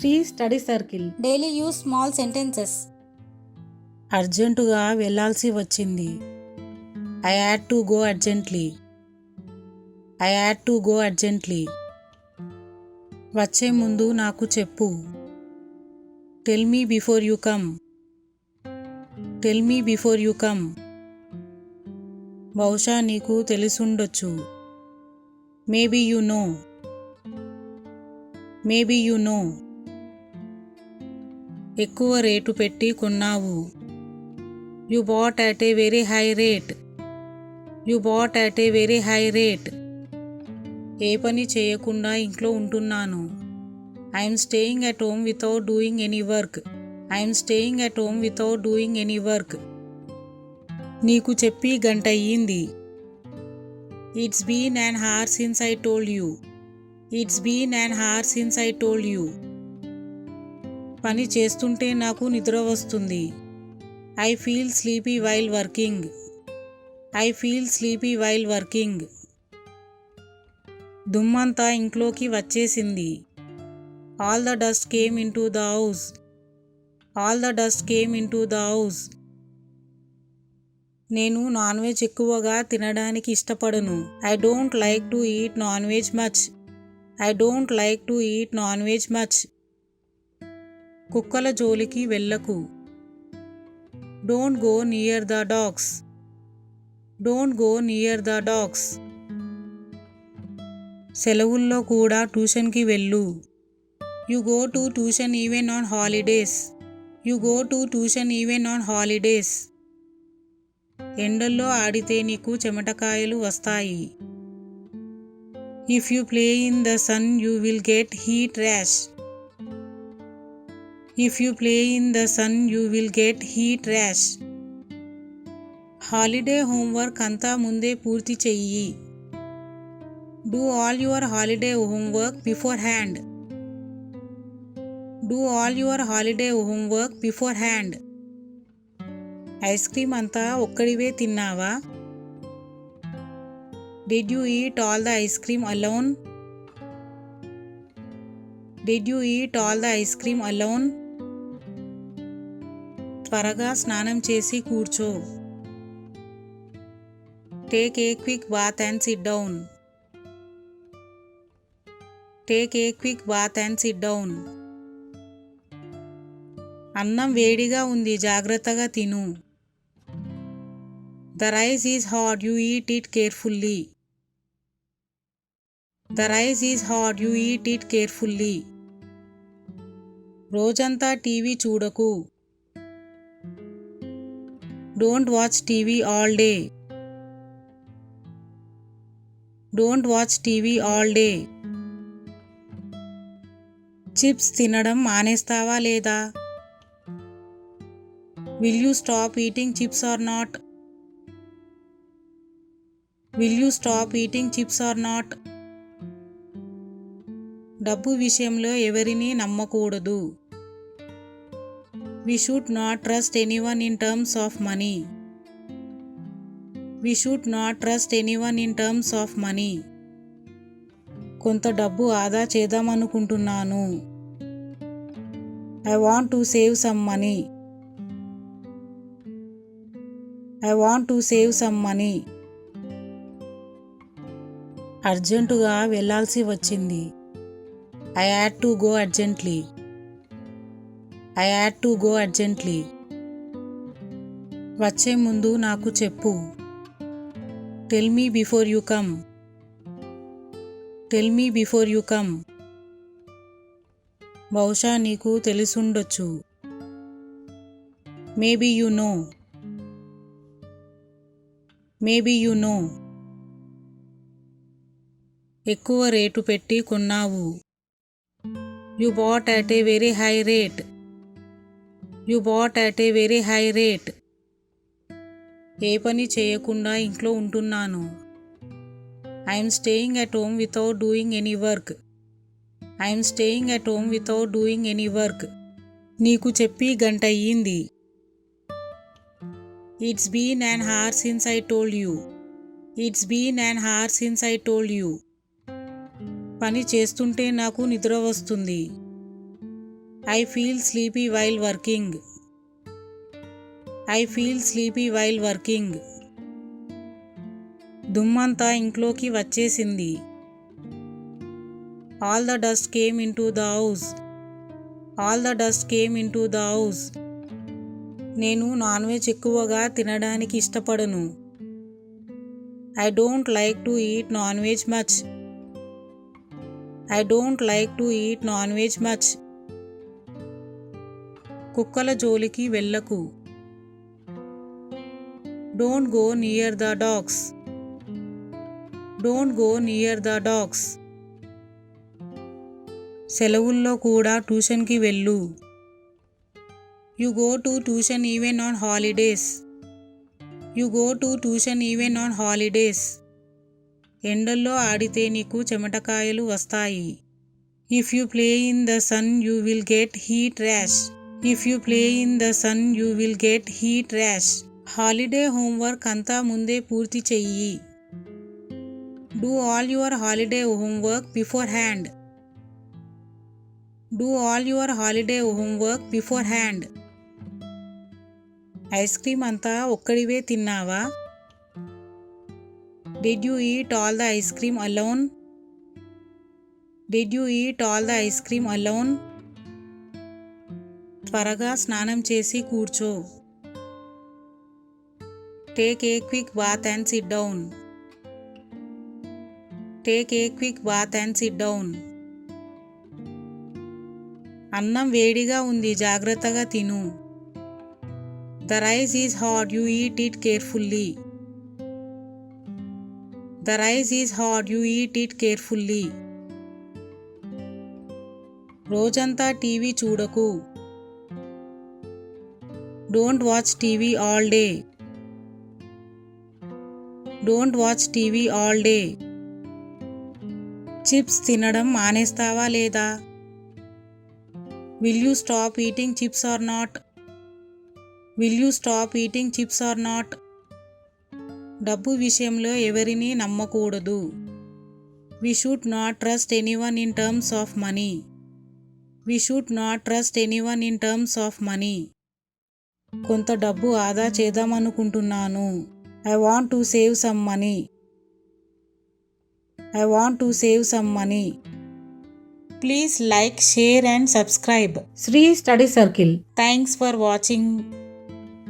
Shri study circle. Daily use small sentences. అర్జెంటుగా వెళ్ళాల్సి వచ్చింది. I had to go urgently. I had to go urgently. వచ్చే ముందు నాకు చెప్పు. Tell me before you come. Tell me before you come. బహుశా నీకు తెలిసుండొచ్చు. Maybe you know. Maybe you know. ఎక్కువ రేటు పెట్టి కొన్నావు. You bought at a very high rate. You bought at a very high rate. ఏ పని చేయకుండా ఇంట్లో ఉంటున్నాను. I'm staying at home without doing any work. I'm staying at home without doing any work. నీకు చెప్పి గంట అయ్యింది. It's been an hour since I told you. It's been an hour since I told you. పని చేస్తుంటే నాకు నిద్ర వస్తుంది. I feel sleepy while working. I feel sleepy while working. దుమ్మంతా ఇంట్లోకి వచ్చేసింది. All the dust came in to the house. All the dust came in to the house. నేను non veg ఎక్కువగా తినడానికి ఇష్టపడను. I don't like to eat non veg much. I don't like to eat non veg much. కుక్కల జోలికి వెళ్ళకు. Don't go near the dogs. Don't go near the dogs. సెలవుల్లో కూడా ట్యూషన్కి వెళ్ళు. You go to tuition even on holidays. You go to tuition even on holidays. ఎండల్లో ఆడితే నీకు చెమటకాయలు వస్తాయి. If you play in the sun you will get heat rash. If you play in the sun you will get heat rash. Holiday homework అంతా ముందే పూర్తి చెయ్యి. Do all your holiday homework beforehand. Do all your holiday homework beforehand. Ice cream అంతా ఒక్కడివే తిన్నావా? Did you eat all the ice cream alone? Did you eat all the ice cream alone? త్వరగా స్నానం చేసి కూర్చో. Take a quick bath and sit down. Take a quick bath and sit down. అన్నం వేడిగా ఉంది, జాగ్రత్తగా తిను. The rice is hot, you eat it carefully. The rice is hot, you eat it carefully. రోజంతా టీవీ చూడకు. Don't watch TV all day. Don't watch TV all day. Chips తినడం మానేస్తావా లేదా? Will you stop eating chips or not? Will you stop eating chips or not? డబ్బు విషయంలో ఎవరిని నమ్మకూడదు. We should not trust anyone in terms of money. We should not trust anyone in terms of money. కొంత డబ్బు ఆదా చేద్దామనుకుంటున్నాను. I want to save some money. I want to save some money. అర్జెంటుగా వెళ్ళాల్సి వచ్చింది. I had to go urgently. I had to go urgently. వచ్చే ముందు నాకు చెప్పు. Tell me before you come. Tell me before you come. బహుశా నీకు తెలిసుండొచ్చు. Maybe you know. Maybe you know. ఎక్కువ రేటు పెట్టి కొన్నావు. You bought at a very high rate. You bought at a very high rate. ఏ పని చేయకుండా ఇంట్లో ఉంటున్నాను. I'm staying at home without doing any work. I'm staying at home without doing any work. నీకు చెప్పి గంట అయ్యింది. It's been an hour since I told you. It's been an hour since I told you. పని చేస్తుంటే నాకు నిద్ర వస్తుంది. I feel sleepy while working. I feel sleepy while working. దుమ్మంతా ఇంట్లోకి వచ్చేసింది. All the dust came into the house. All the dust came into the house. నేను non veg ఎక్కువగా తినడానికి ఇష్టపడను. I don't like to eat non-veg much. I don't like to eat non-veg much. కుక్కల జోలికి వెళ్ళకు. Don't go near the dogs. Don't go near the dogs. సెలవుల్లో కూడా ట్యూషన్కి వెళ్ళు. You go to tuition even on holidays. You go to tuition even on holidays. ఎండల్లో ఆడితే నీకు చెమటకాయలు వస్తాయి. If you play in the sun you will get heat rash. If you play in the sun you will get heat rash. Holiday homework అంతా ముందే పూర్తి చెయ్యి. Do all your holiday homework beforehand. Do all your holiday homework beforehand. Ice cream అంతా ఒక్కడివే తిన్నావా? Did you eat all the ice cream alone? Did you eat all the ice cream alone? త్వరగా స్నానం చేసి కూర్చో. Take a quick bath and sit down. Take a quick bath and sit down. అన్నం వేడిగా ఉంది, జాగ్రత్తగా తిను. The rice is hot, you eat it carefully. The rice is hot, you eat it carefully. రోజంతా టీవీ చూడకు. Don't watch TV all day. Don't watch TV all day. Chips తినడం మానేస్తావా లేదా? Will you stop eating chips or not? Will you stop eating chips or not? డబ్బు విషయంలో ఎవరిని నమ్మకూడదు. We should not trust anyone in terms of money. We should not trust anyone in terms of money. కొంత డబ్బు ఆదా చేద్దామనుకుంటున్నాను. I want to save some money. I want to save some money. Please like, share and subscribe. Sri Study Circle. Thanks for watching.